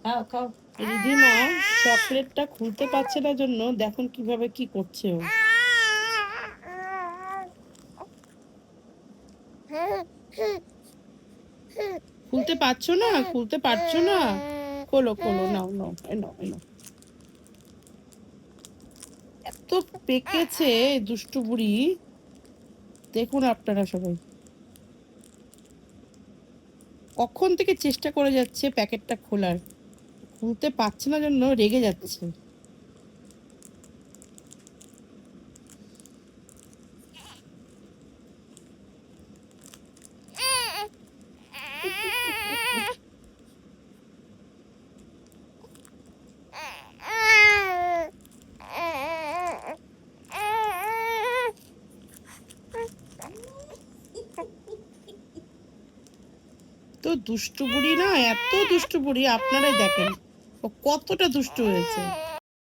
খাও খাও। রিধিমা চকলেটটা খুলতে পারছে না জন্য দেখুন কিভাবে কি করছে ও। খুলতে পারছো না, খুলতে পারছো না, খোলো খোলো, নাও নাও, নাও নাও। এত পেকেছে দুষ্টু বুড়ি, দেখুন আপনারা সবাই কখন থেকে চেষ্টা করে যাচ্ছে প্যাকেটটা খোলার, খুলতে পারছে না জন্য রেগে যাচ্ছে। তো দুষ্টু বুড়ি না, এত দুষ্টু বুড়ি, আপনারাই দেখেন ও কতটা দুষ্টু হয়েছে।